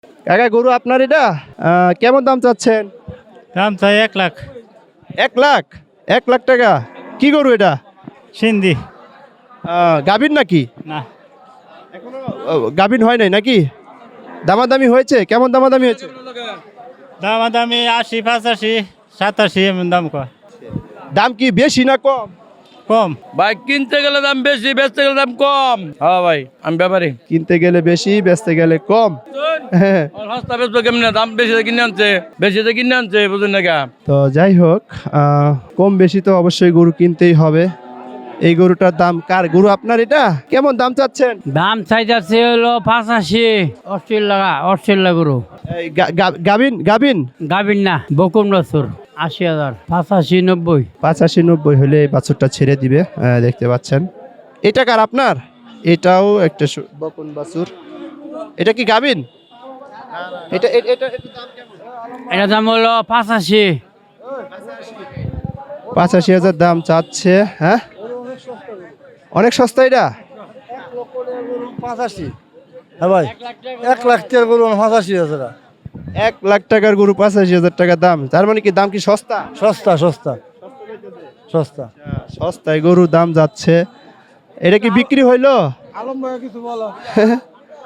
কাকা গরু আপনার এটা কেমন দাম চাচ্ছেন? দাম চাই 1 লাখ। 1 লাখ? 1 লাখ টাকা? কি গরু এটা? সিন্ধি। গাভীর নাকি? না, এখনো গাভীর হয় নাই নাকি? দামাদামি হয়েছে? কেমন দামাদামি হয়েছে? দামি 80, 85, 87 এমন দাম কয়। দাম কি বেশি না কম? কম। ভাই কিনতে গেলে দাম বেশি, বেচতে গেলে দাম কম। হ্যাঁ ভাই, আমি ব্যাপারী। কিনতে গেলে বেশি, বেচতে গেলে কম। হ্যাঁ। সস্তা বেচবো কেমনে? দাম বেশিতে কিনে আনছে, বেশিতে কিনে আনছে, বুঝলেন না কা? তো যাই হোক, কম বেশি তো অবশ্যই গরু কিনতেই হবে। এই গরুটার দাম কার গরু আপনার এটা? কেমন দাম চাচ্ছেন? দাম চাইতেছে হলো 85, অস্ট্রেলিয়া গরু। এই গাবিন গাবিন গাবিন না, বকুম বছর 80,000, 85, 90। 85-90 হলে এই বাছুরটা ছেড়ে দিবে, দেখতে পাচ্ছেন। এটা কার আপনার? এটাও একটা বকন বাছুর। এটা কি গাবিন? এটা এটা এটা দাম কেমন? এটা দাম হলো 85। 85,000 দাম চাচ্ছে। হ্যাঁ, অনেক সস্তা এটা। 85। হ্যাঁ ভাই, 1 লাখ টাকার গরু 85,000। 1 লাখ টাকার গরু 85,000 টাকা দাম। তার মানে কি দাম কি সস্তা? সস্তা সস্তা সস্তা। সস্তায় গরুর দাম যাচ্ছে। এটা কি বিক্রি হইলো? আলম ভাই কিছু বলো।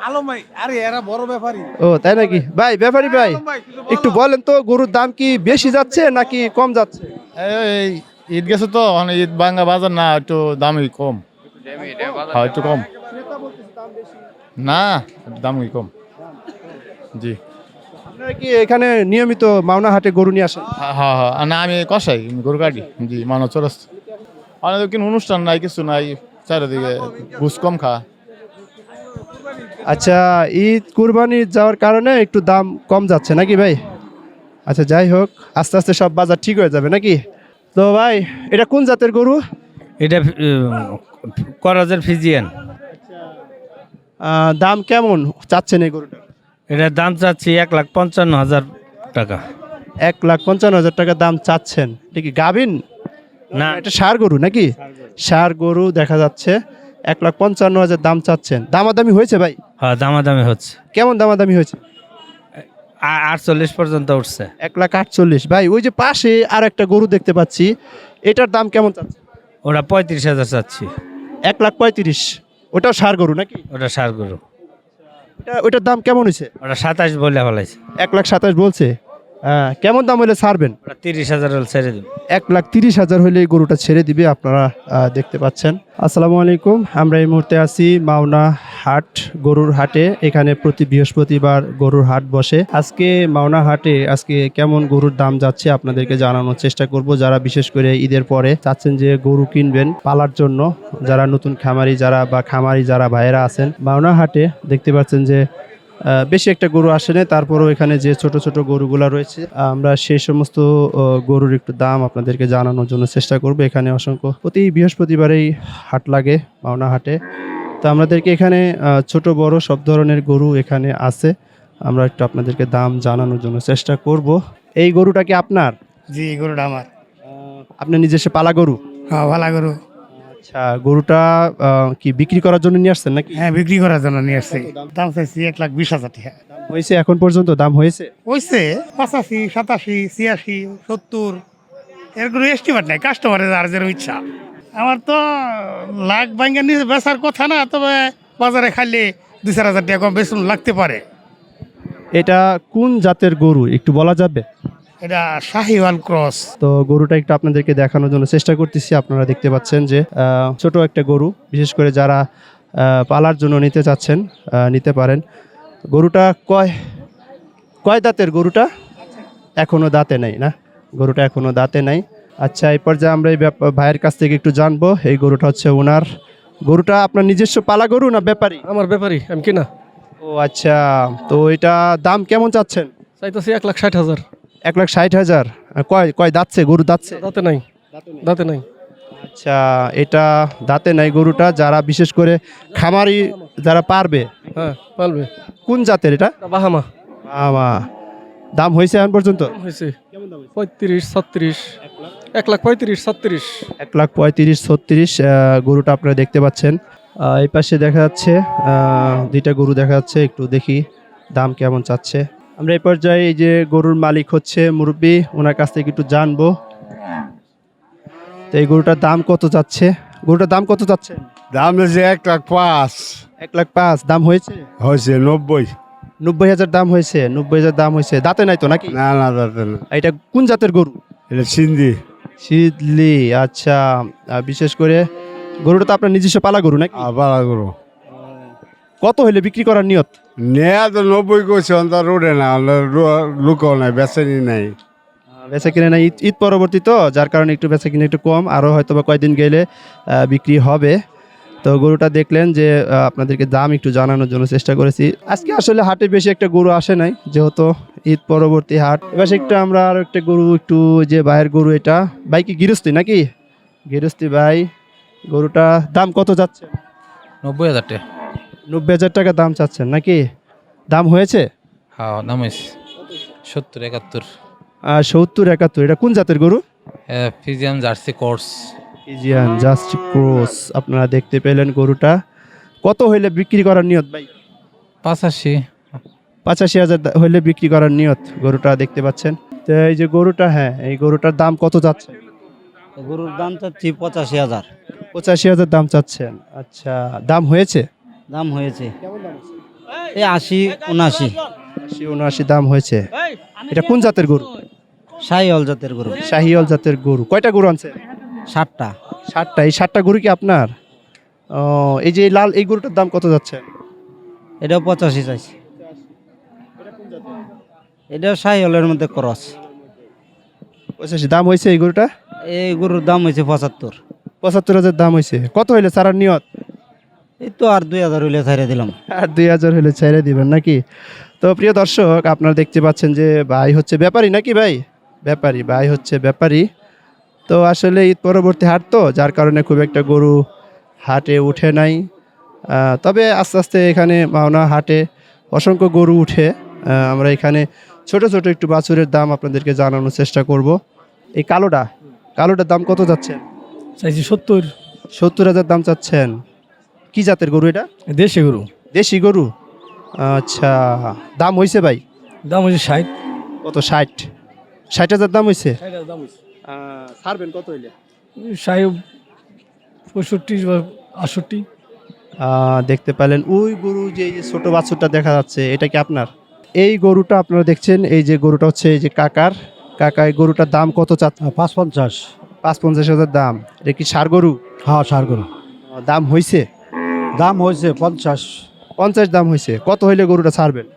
আলম ভাই, আরে এরা বড় ব্যাপারী। ও তাই নাকি? ভাই ব্যাপারী ভাই, একটু বলেন তো গরুর দাম কি বেশি যাচ্ছে নাকি কম যাচ্ছে? এই ঈদ গেছে তো, মানে ঈদ ভাঙ্গা বাজার না, একটু দামই কম। হ্যাঁ, একটু কম। না, দামই কম। জি। আপনারা কি এখানে নিয়মিত মাওনা হাটে গরু নিয়ে আসেন? হ্যাঁ হ্যাঁ হ্যাঁ, না আমি কষাই, গরু কাটি। জি, মানব চরস। অনেক কিন্তু অনুষ্ঠান নাই, কিছু নাই, চারিদিকে ঘুষ কম খা। আচ্ছা, ঈদ কুরবানি যাওয়ার কারণে একটু দাম কম যাচ্ছে নাকি ভাই? আচ্ছা যাই হোক, আস্তে আস্তে সব বাজার ঠিক হয়ে যাবে নাকি? তো ভাই, এটা কোন জাতের গরু? এটা করাজের ফিজিয়ান। দাম কেমন চাচ্ছেন এই গরুটা? এটার দাম চাচ্ছি 1,55,000 টাকা। 1,55,000 টাকা দাম চাচ্ছেন। এটা কি গাভিন? না, এটা ষাঁড় গরু নাকি? ষাঁড় গরু দেখা যাচ্ছে। 1,55,000 দাম চাচ্ছেন। দামাদামি হয়েছে ভাই? হ্যাঁ, দামাদামি হচ্ছে। কেমন দামাদামি হয়েছে? 48 পর্যন্ত উঠছে। 1,48,000। ভাই ওই যে পাশে আর একটা গরু দেখতে পাচ্ছি, এটার দাম কেমন চাচ্ছে? ওটা 35,000 চাচ্ছি। 1,35,000। ওটাও ষাঁড় গরু নাকি? ওটা সার গরু। ওটার দাম কেমন হয়েছে? ওটা 27 বলে ফেলাইছে। 1,27,000 বলছে। কেমন দাম হলে ছাড়বেন? ওটা 30,000 হলে ছেড়ে দেবে। 1,30,000 হলে এই গরুটা ছেড়ে দিবে। আপনারা দেখতে পাচ্ছেন। আসসালামু আলাইকুম। আমরা এই মুহূর্তে আছি মাওনা হাট, গরুর হাটে। এখানে প্রতি বৃহস্পতিবার গরুর হাট বসে। আজকে মাওনা হাটে আজকে কেমন গরুর দাম যাচ্ছে আপনাদেরকে জানানোর চেষ্টা করব। যারা বিশেষ করে ঈদের পরে চাচ্ছেন যে গরু কিনবেন পালার জন্য, যারা নতুন খামারি যারা ভাইয়েরা আছেন, মাওনা হাটে দেখতে পাচ্ছেন যে বেশি একটা গরু আসে না, তারপরও এখানে যে ছোট ছোট গরুগুলা রয়েছে, আমরা সেই সমস্ত গরুর একটু দাম আপনাদেরকে জানানোর জন্য চেষ্টা করব। এখানে অসংখ্য প্রতি বৃহস্পতিবারেই হাট লাগে মাওনা হাটে। তো আমাদেরকে এখানে ছোট বড় সব ধরনের গরু এখানে আছে। আমরা একটু আপনাদেরকে দাম জানানোর জন্য চেষ্টা করব। এই গরুটা কি আপনার? জি, গরুটা আমার। আপনি নিজস্ব পালা গরু? হ্যাঁ, ভালো গরু। আচ্ছা, গরুটা কি বিক্রি করার জন্য নিয়ে আসছেন নাকি? হ্যাঁ, বিক্রি করার জন্য নিয়ে আসছি। দাম চাইছি 1,20,000 টাকা। হয়েছে এখন পর্যন্ত দাম হয়েছে? হইছে 85, 87, 86, 70। এর কোনো এস্টিমেট নাই, কাস্টমারের আর যেন ইচ্ছা। আমার তো লাখ ভাঙ্গা নিয়ে বেচার কথা না, তবে বাজারে খাইলে 2-4 হাজার টাকা কম বেশি লাগতে পারে। এটা কোন জাতের গরু একটু বলা যাবে? এটা শাহিওয়াল ক্রস। তো গরুটা একটু আপনাদেরকে দেখানোর জন্য চেষ্টা করতেছি। আপনারা দেখতে পাচ্ছেন যে ছোট একটা গরু, বিশেষ করে যারা পালার জন্য নিতে চাচ্ছেন নিতে পারেন। গরুটা কয় দাঁতের গরুটা? এখনো দাঁতে নাই না? গরুটা এখনো দাঁতে নাই। আচ্ছা, এই পর্যায়ে আমরা এই ভাইয়ের কাছ থেকে একটু জানবো। এই গরুটা হচ্ছে ওনার। গরুটা আপনার নিজস্ব পালা গরু না ব্যাপারী? আমার ব্যাপারী, আমি কিনা। ও আচ্ছা, তো এটা দাম কেমন চাচ্ছেন? চাইতেছি 1,60,000। 1,60,000। কয় দাঁতছে গরু? দাঁতছে? দাঁতে নাই, দাঁতে নাই। আচ্ছা, এটা দাঁতে নাই গরুটা। যারা বিশেষ করে খামারি যারা পারবে, হ্যাঁ, পালবে। কোন জাতের এটা? বাহামা। আমা। দাম হয়েছে এখন পর্যন্ত? হয়েছে 35, 36। 1,35,000, 36। 1,35,000, 36 গরুটা আপনারা দেখতে পাচ্ছেন। এই পাশে দেখা যাচ্ছে দুইটা গরু দেখা যাচ্ছে, একটু দেখি। দাম কেমন চাচ্ছে। আমরা এই পর্যায়ে এই যে গরুর মালিক হচ্ছে মুরব্বী, ওনার কাছ থেকে একটু জানবো। তো এই গরুটার দাম কত যাচ্ছে? গরুটার দাম কত যাচ্ছে? দাম হচ্ছে 1,05,000 1,05,000 দাম হয়েছে? হয়েছে 90। 90,000 দাম হয়েছে। 90,000 দাম হয়েছে। দাঁতে নাই তো নাকি? না না দাদা না, এটা কোন জাতের গরু? এটা সিন্ধি। শীতলি, আচ্ছা। বিশেষ করে গরুটা তো আপনার নিজস্ব পালা গরু নাকি? আবার করো কত হইলে বিক্রি করার নিয়ত? নেয়া তো 90 করছে, অন্তর রোডে না, লুকাও নাই, বেচেনি নাই। বেচা কিনে না, ঈদ ঈদ পরবর্তী তো, যার কারণে একটু বেচা কিনে একটু কম, আরও হয়তো বা কয়েকদিন গেলে বিক্রি হবে। তো গরুটা দেখলেন যে আপনাদেরকে দাম একটু জানানোর জন্য চেষ্টা করেছি। আজকে আসলে হাটে বেশি একটা গরু আসে নাই, যেহেতু ঈদ পরবর্তী হাট। এবার একটু আমরা আরও একটা গরু, একটু যে ভাইয়ের গরু, এটা ভাই কি গৃহস্থী নাকি? গৃহস্থী ভাই, গরুটা দাম কত যাচ্ছে? 90,000 টাকা। 90,000 টাকা দাম চাচ্ছেন নাকি? দাম হয়েছে? হ্যাঁ, দাম হয়েছে 70-71। 70-71। এটা কোন জাতের গরু? Friesian jersey course. Friesian jersey cross. আপনারা দেখতে পেলেন গরুটা। কত হইলে বিক্রি করার নিয়ত ভাই? 85। 85,000 হইলে বিক্রি করার নিয়ত। গরুটা দেখতে পাচ্ছেন। তো এই যে গরুটা, হ্যাঁ, এই গরুটার দাম কত যাচ্ছে? গরুর দাম চাচ্ছি 85,000। 85,000 দাম চাচ্ছেন। আচ্ছা, দাম হয়েছে? দাম হয়েছে এই 80-79। 80-79 দাম হয়েছে। এটা কোন জাতের গরু? শাহিওয়াল জাতের গরু। শাহিওয়াল জাতের গরু। কয়টা গরু আনছে? 60টা। 60টা। এই 60টা গরু কি আপনার? ও, এই যে লাল এই গরুটার দাম কত যাচ্ছে? এটাও 85 চাইছে। এটাও শাহিওয়ালের মধ্যে ক্রস। 85 দাম হয়েছে এই গরুটা? এই গরুর দাম হয়েছে 75। 75,000 দাম হয়েছে। কত হইলে ছাড়ার নিয়ত? এই তো আর 2,000 হইলে ছাইড়ে দিলাম। আর 2,000 হলে ছেড়ে দিবেন নাকি? তো প্রিয় দর্শক, আপনারা দেখতে পাচ্ছেন যে ভাই হচ্ছে ব্যাপারী নাকি? ভাই ব্যাপারী, ভাই হচ্ছে ব্যাপারী। তো আসলে ঈদ পরবর্তী হাট তো, যার কারণে খুব একটা গরু হাটে উঠে নাই। তবে আস্তে আস্তে এখানে মাওনা হাটে অসংখ্য গরু উঠে। আমরা এখানে ছোট ছোট একটু বাছুরের দাম আপনাদেরকে জানানোর চেষ্টা করব। এই কালোটার দাম কত যাচ্ছেন? চাইছি 70। 70,000 দাম চাচ্ছেন। কি জাতের গরু এটা? দেশি গরু। দেশি গরু। আচ্ছা, দাম হয়েছে ভাই? দাম হচ্ছে 60। কত? 60,000 দাম হয়েছে। দাম হচ্ছে ছাড়বেন কত হইলে? 65 বা 68। দেখতে পেলেন ওই গরু, যে এই যে ছোট বাছুরটা দেখা যাচ্ছে, এটা কি আপনার? এই গরুটা আপনারা দেখছেন, এই যে গরুটা হচ্ছে এই যে কাকা এই গরুটার দাম কত চাচ্ছে? 55। 55,000 দাম। এটা কি ষাঁড় গরু? হ্যাঁ, সার গরু। দাম হয়েছে? দাম হয়েছে 50। 50 দাম হয়েছে। কত হইলে গরুটা ছাড়বেন?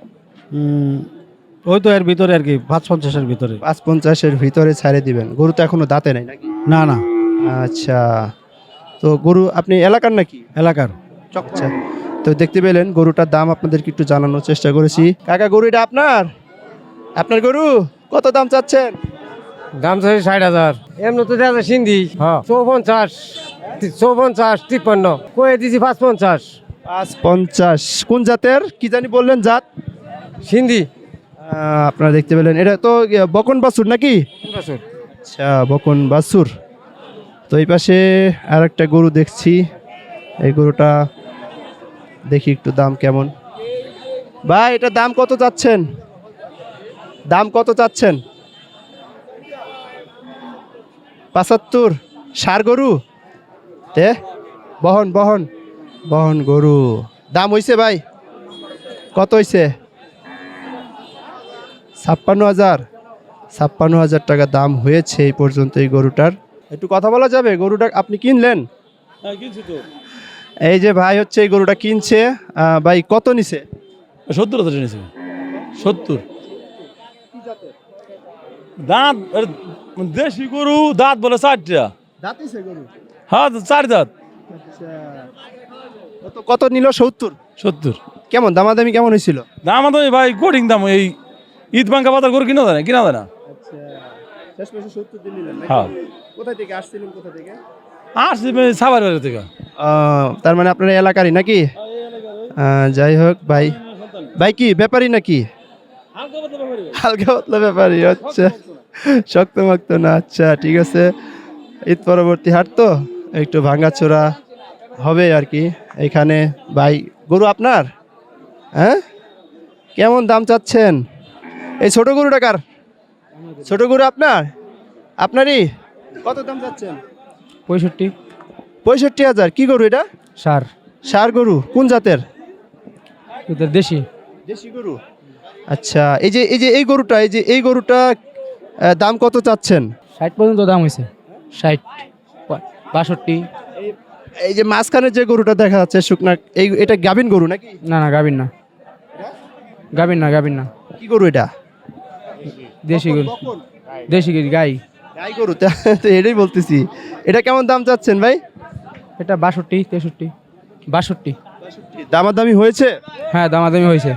ওই তো এর ভিতরে আর কি, 5-50-এর ভিতরে। 550-এর ভিতরে ছাড়ে দিবেন। গরু তো এখনো দাঁতে নাই নাকি? না না, আচ্ছা, তো গরু আপনি এলাকার নাকি? এলাকার। আচ্ছা, তো দেখতে পেলেন গরুটার দাম আপনাদেরকে একটু জানানোর চেষ্টা করেছি। কাকা, গরু এটা আপনার গরু? কত দাম চাচ্ছেন? দাম চাইছে 60,000। এমনি তো দেখা সিন্ধি। হ্যাঁ, 54, 53, কয়ে দিছি 550। 550। কোন জাতের কি জানি বললেন জাত? সিন্ধি। আপনারা দেখতে পেলেন, এটা তো বকন বাছুর নাকি? আচ্ছা, বকন বাছুর। তো এই পাশে আর একটা গরু দেখছি। এই গরুটা দেখি একটু দাম কেমন। ভাই, এটা দাম কত চাচ্ছেন? দাম কত চাচ্ছেন? 75। ষাঁড় গরু? বহন গরু। দাম হইছে ভাই? কত হইছে? 56,000। 56,000 টাকা দাম হয়েছে এই পর্যন্ত এই গরুটার। একটু কথা বলা যাবে? গরুটা আপনি কিনলেন? এই যে ভাই হচ্ছে এই গরুটা কিনছে। ভাই কত নিছে? 70,000 নিয়েছে। 70 দাঁত। দেশি গরু দাঁত বলে 4টা। দাঁতিছে গরু? হ্যাঁ, 4 দাঁত। কত নিল? 70। কেমন দামাদামি কেমন হয়েছিল? দাম তো ভাই কোটিং দাম। এই ঈদ বাঙ্কা বাজার গরু কিনা যায় না। হ্যাঁ, কোথা থেকে আসছিলেন? আসছি সাভার বাড়ি থেকে। তার মানে আপনার এলাকারই নাকি? যাই হোক, ভাই কি ব্যাপারী নাকি? হালকা পাতলা ব্যাপারী। আচ্ছা, শক্ত না। আচ্ছা, ঠিক আছে। ঈদ পরবর্তী হাট তো একটু ভাঙাচোরা হবে আর কি। এখানে ভাই, গরু আপনার? হ্যাঁ, কেমন দাম চাচ্ছেন? এই ছোট গরুটা কার? ছোট গরু আপনারই? কত দাম চাচ্ছেন? 65 65,000। কি গরু এটা? সার ষাঁড় গরু। কোন জাতের? এটা দেশি দেশি গরু। আচ্ছা, এই গরুটা এই গরুটা দাম কত চাচ্ছেন? 60 পর্যন্ত দাম হয়েছে 60 62 এই যে মাঝখানে যে গরুটা দেখা যাচ্ছে শুকনা, এটা গাভিন গরু নাকি? না না গাবিন না গাবিন না কি গরু এটা? দেশি গরু দেশি গরু গাই গাই গরু তো এটাই বলতেছি। এটা কেমন দাম চাচ্ছেন ভাই? এটা 62 63 62 দামাদামি হয়েছে? হ্যাঁ দামাদামি হয়েছে